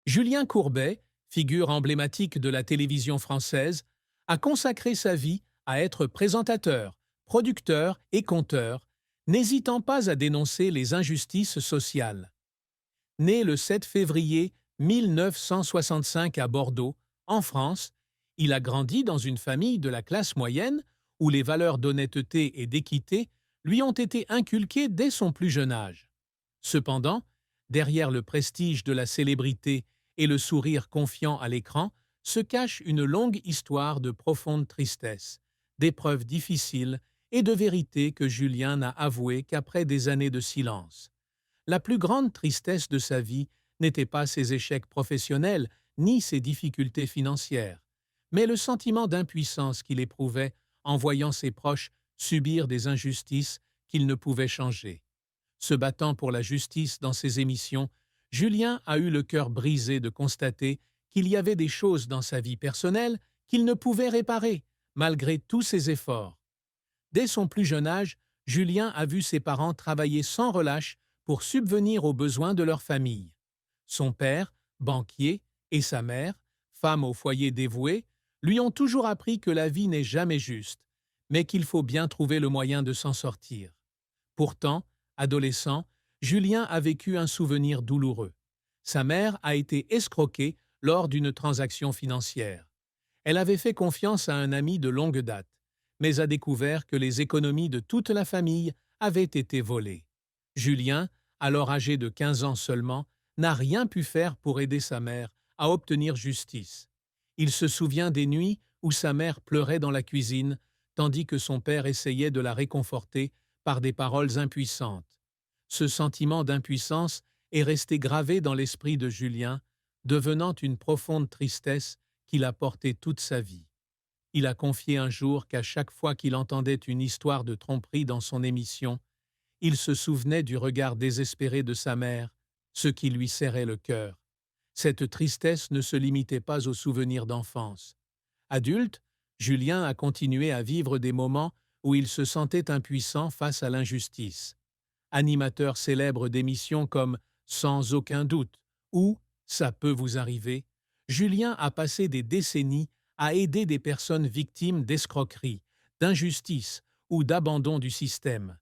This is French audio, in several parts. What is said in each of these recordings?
Julien Courbet, figure emblématique de la télévision française, a consacré sa vie à être présentateur, producteur et conteur, n'hésitant pas à dénoncer les injustices sociales. Né le 7 février 1965 à Bordeaux, en France, il a grandi dans une famille de la classe moyenne où les valeurs d'honnêteté et d'équité lui ont été inculquées dès son plus jeune âge. Cependant, derrière le prestige de la célébrité et le sourire confiant à l'écran, se cache une longue histoire de profonde tristesse, d'épreuves difficiles et de vérités que Julien n'a avouées qu'après des années de silence. La plus grande tristesse de sa vie n'était pas ses échecs professionnels ni ses difficultés financières, mais le sentiment d'impuissance qu'il éprouvait en voyant ses proches subir des injustices qu'il ne pouvait changer. Se battant pour la justice dans ses émissions, Julien a eu le cœur brisé de constater qu'il y avait des choses dans sa vie personnelle qu'il ne pouvait réparer, malgré tous ses efforts. Dès son plus jeune âge, Julien a vu ses parents travailler sans relâche pour subvenir aux besoins de leur famille. Son père, banquier, et sa mère, femme au foyer dévouée, lui ont toujours appris que la vie n'est jamais juste, mais qu'il faut bien trouver le moyen de s'en sortir. Pourtant, adolescent, Julien a vécu un souvenir douloureux. Sa mère a été escroquée lors d'une transaction financière. Elle avait fait confiance à un ami de longue date, mais a découvert que les économies de toute la famille avaient été volées. Julien, alors âgé de 15 ans seulement, n'a rien pu faire pour aider sa mère à obtenir justice. Il se souvient des nuits où sa mère pleurait dans la cuisine, tandis que son père essayait de la réconforter par des paroles impuissantes. Ce sentiment d'impuissance est resté gravé dans l'esprit de Julien, devenant une profonde tristesse qu'il a portée toute sa vie. Il a confié un jour qu'à chaque fois qu'il entendait une histoire de tromperie dans son émission, il se souvenait du regard désespéré de sa mère, ce qui lui serrait le cœur. Cette tristesse ne se limitait pas aux souvenirs d'enfance. Adulte, Julien a continué à vivre des moments où il se sentait impuissant face à l'injustice. Animateur célèbre d'émissions comme Sans aucun doute ou Ça peut vous arriver, Julien a passé des décennies à aider des personnes victimes d'escroqueries, d'injustice ou d'abandon du système.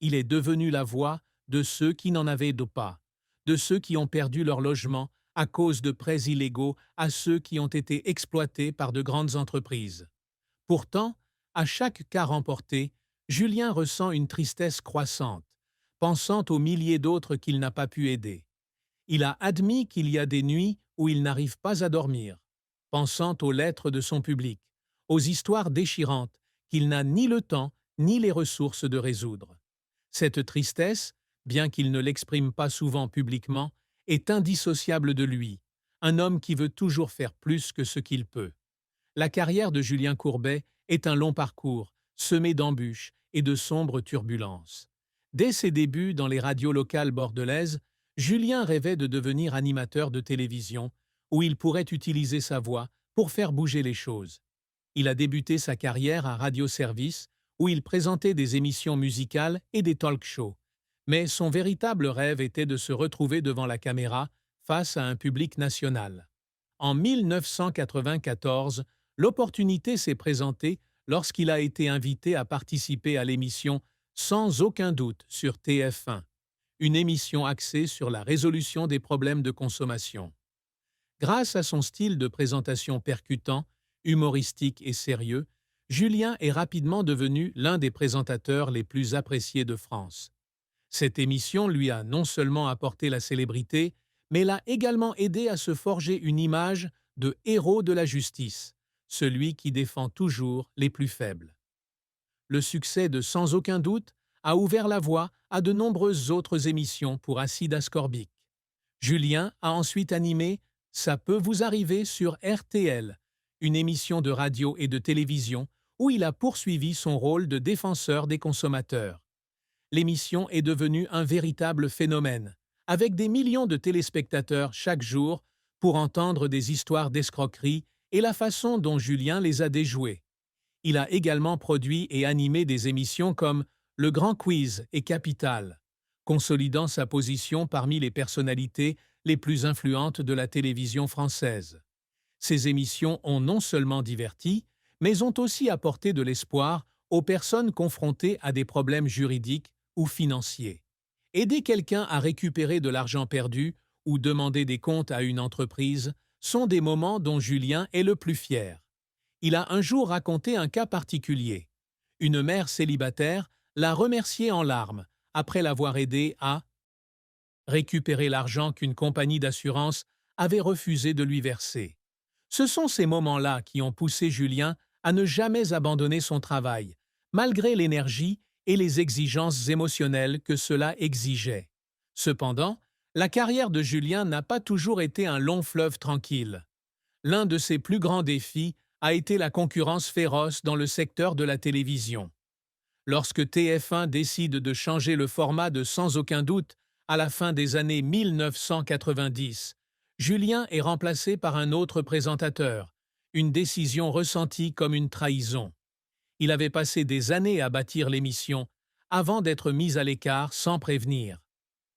Il est devenu la voix de ceux qui n'en avaient pas, de ceux qui ont perdu leur logement à cause de prêts illégaux à ceux qui ont été exploités par de grandes entreprises. Pourtant, à chaque cas remporté, Julien ressent une tristesse croissante, pensant aux milliers d'autres qu'il n'a pas pu aider. Il a admis qu'il y a des nuits où il n'arrive pas à dormir, pensant aux lettres de son public, aux histoires déchirantes qu'il n'a ni le temps ni les ressources de résoudre. Cette tristesse, bien qu'il ne l'exprime pas souvent publiquement, est indissociable de lui, un homme qui veut toujours faire plus que ce qu'il peut. La carrière de Julien Courbet est un long parcours, semé d'embûches et de sombres turbulences. Dès ses débuts dans les radios locales bordelaises, Julien rêvait de devenir animateur de télévision, où il pourrait utiliser sa voix pour faire bouger les choses. Il a débuté sa carrière à Radio Service, où il présentait des émissions musicales et des talk-shows. Mais son véritable rêve était de se retrouver devant la caméra face à un public national. En 1994, l'opportunité s'est présentée lorsqu'il a été invité à participer à l'émission Sans aucun doute sur TF1, une émission axée sur la résolution des problèmes de consommation. Grâce à son style de présentation percutant, humoristique et sérieux, Julien est rapidement devenu l'un des présentateurs les plus appréciés de France. Cette émission lui a non seulement apporté la célébrité, mais l'a également aidé à se forger une image de héros de la justice, celui qui défend toujours les plus faibles. Le succès de Sans aucun doute a ouvert la voie à de nombreuses autres émissions pour Acide Ascorbique. Julien a ensuite animé Ça peut vous arriver sur RTL, une émission de radio et de télévision où il a poursuivi son rôle de défenseur des consommateurs. L'émission est devenue un véritable phénomène, avec des millions de téléspectateurs chaque jour pour entendre des histoires d'escroquerie et la façon dont Julien les a déjouées. Il a également produit et animé des émissions comme Le Grand Quiz et Capital, consolidant sa position parmi les personnalités les plus influentes de la télévision française. Ces émissions ont non seulement diverti, mais ont aussi apporté de l'espoir aux personnes confrontées à des problèmes juridiques ou financiers. Aider quelqu'un à récupérer de l'argent perdu ou demander des comptes à une entreprise sont des moments dont Julien est le plus fier. Il a un jour raconté un cas particulier. Une mère célibataire l'a remercié en larmes après l'avoir aidé à récupérer l'argent qu'une compagnie d'assurance avait refusé de lui verser. Ce sont ces moments-là qui ont poussé Julien à ne jamais abandonner son travail, malgré l'énergie et les exigences émotionnelles que cela exigeait. Cependant, la carrière de Julien n'a pas toujours été un long fleuve tranquille. L'un de ses plus grands défis a été la concurrence féroce dans le secteur de la télévision. Lorsque TF1 décide de changer le format de Sans aucun doute à la fin des années 1990, Julien est remplacé par un autre présentateur, une décision ressentie comme une trahison. Il avait passé des années à bâtir l'émission avant d'être mis à l'écart sans prévenir.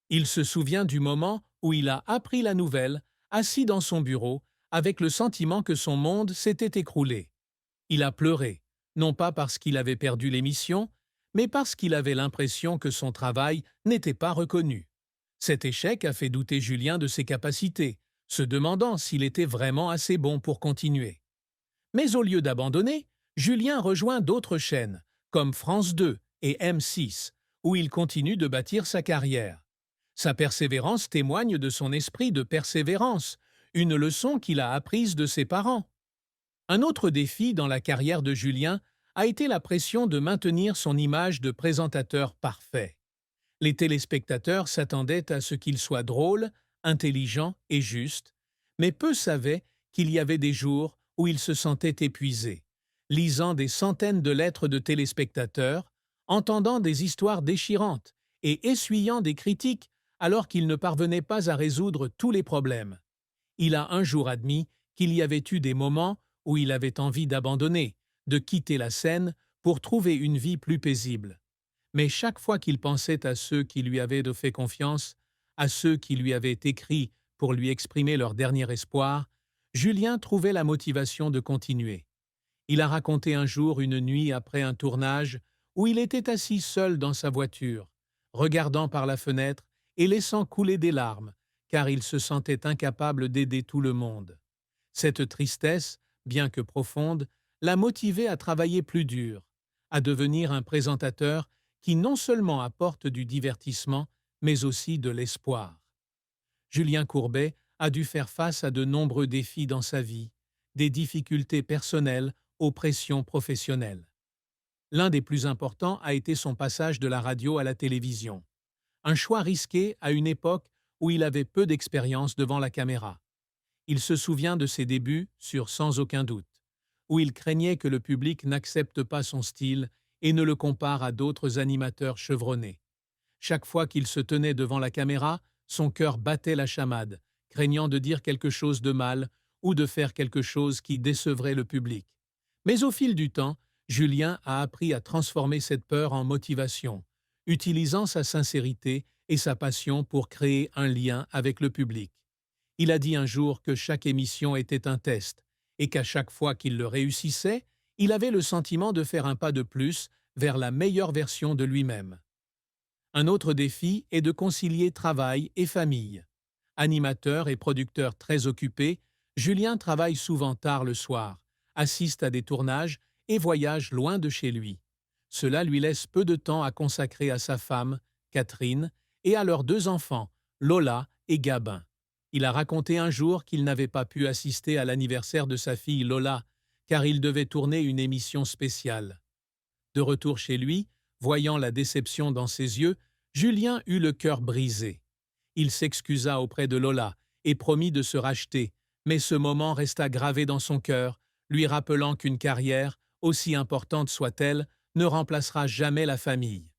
Il se souvient du moment où il a appris la nouvelle, assis dans son bureau, avec le sentiment que son monde s'était écroulé. Il a pleuré, non pas parce qu'il avait perdu l'émission, mais parce qu'il avait l'impression que son travail n'était pas reconnu. Cet échec a fait douter Julien de ses capacités, se demandant s'il était vraiment assez bon pour continuer. Mais au lieu d'abandonner, Julien rejoint d'autres chaînes, comme France 2 et M6, où il continue de bâtir sa carrière. Sa persévérance témoigne de son esprit de persévérance, une leçon qu'il a apprise de ses parents. Un autre défi dans la carrière de Julien a été la pression de maintenir son image de présentateur parfait. Les téléspectateurs s'attendaient à ce qu'il soit drôle, intelligent et juste, mais peu savaient qu'il y avait des jours où il se sentait épuisé, lisant des centaines de lettres de téléspectateurs, entendant des histoires déchirantes et essuyant des critiques alors qu'il ne parvenait pas à résoudre tous les problèmes. Il a un jour admis qu'il y avait eu des moments où il avait envie d'abandonner, de quitter la scène pour trouver une vie plus paisible. Mais chaque fois qu'il pensait à ceux qui lui avaient fait confiance, à ceux qui lui avaient écrit pour lui exprimer leur dernier espoir, Julien trouvait la motivation de continuer. Il a raconté un jour une nuit après un tournage où il était assis seul dans sa voiture, regardant par la fenêtre et laissant couler des larmes, car il se sentait incapable d'aider tout le monde. Cette tristesse, bien que profonde, l'a motivé à travailler plus dur, à devenir un présentateur qui non seulement apporte du divertissement, mais aussi de l'espoir. Julien Courbet a dû faire face à de nombreux défis dans sa vie, des difficultés personnelles aux pressions professionnelles. L'un des plus importants a été son passage de la radio à la télévision. Un choix risqué à une époque où il avait peu d'expérience devant la caméra. Il se souvient de ses débuts sur Sans aucun doute, où il craignait que le public n'accepte pas son style et ne le compare à d'autres animateurs chevronnés. Chaque fois qu'il se tenait devant la caméra, son cœur battait la chamade, craignant de dire quelque chose de mal ou de faire quelque chose qui décevrait le public. Mais au fil du temps, Julien a appris à transformer cette peur en motivation, utilisant sa sincérité et sa passion pour créer un lien avec le public. Il a dit un jour que chaque émission était un test et qu'à chaque fois qu'il le réussissait, il avait le sentiment de faire un pas de plus vers la meilleure version de lui-même. Un autre défi est de concilier travail et famille. Animateur et producteur très occupé, Julien travaille souvent tard le soir, assiste à des tournages et voyage loin de chez lui. Cela lui laisse peu de temps à consacrer à sa femme, Catherine, et à leurs deux enfants, Lola et Gabin. Il a raconté un jour qu'il n'avait pas pu assister à l'anniversaire de sa fille Lola, car il devait tourner une émission spéciale. De retour chez lui, voyant la déception dans ses yeux, Julien eut le cœur brisé. Il s'excusa auprès de Lola et promit de se racheter, mais ce moment resta gravé dans son cœur, lui rappelant qu'une carrière, aussi importante soit-elle, ne remplacera jamais la famille.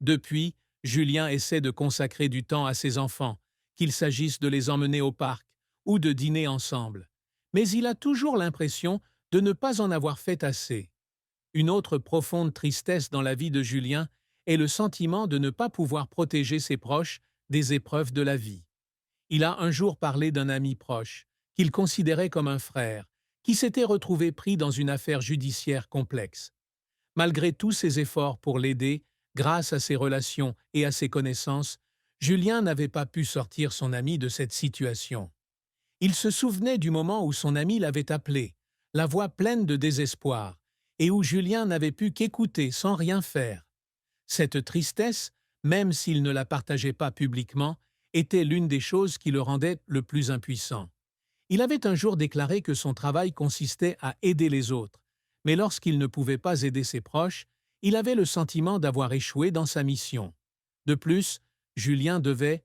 Depuis, Julien essaie de consacrer du temps à ses enfants, qu'il s'agisse de les emmener au parc ou de dîner ensemble. Mais il a toujours l'impression de ne pas en avoir fait assez. Une autre profonde tristesse dans la vie de Julien est le sentiment de ne pas pouvoir protéger ses proches des épreuves de la vie. Il a un jour parlé d'un ami proche, qu'il considérait comme un frère, qui s'était retrouvé pris dans une affaire judiciaire complexe. Malgré tous ses efforts pour l'aider, grâce à ses relations et à ses connaissances, Julien n'avait pas pu sortir son ami de cette situation. Il se souvenait du moment où son ami l'avait appelé, la voix pleine de désespoir, et où Julien n'avait pu qu'écouter sans rien faire. Cette tristesse, même s'il ne la partageait pas publiquement, était l'une des choses qui le rendaient le plus impuissant. Il avait un jour déclaré que son travail consistait à aider les autres, mais lorsqu'il ne pouvait pas aider ses proches, il avait le sentiment d'avoir échoué dans sa mission. De plus, Julien devait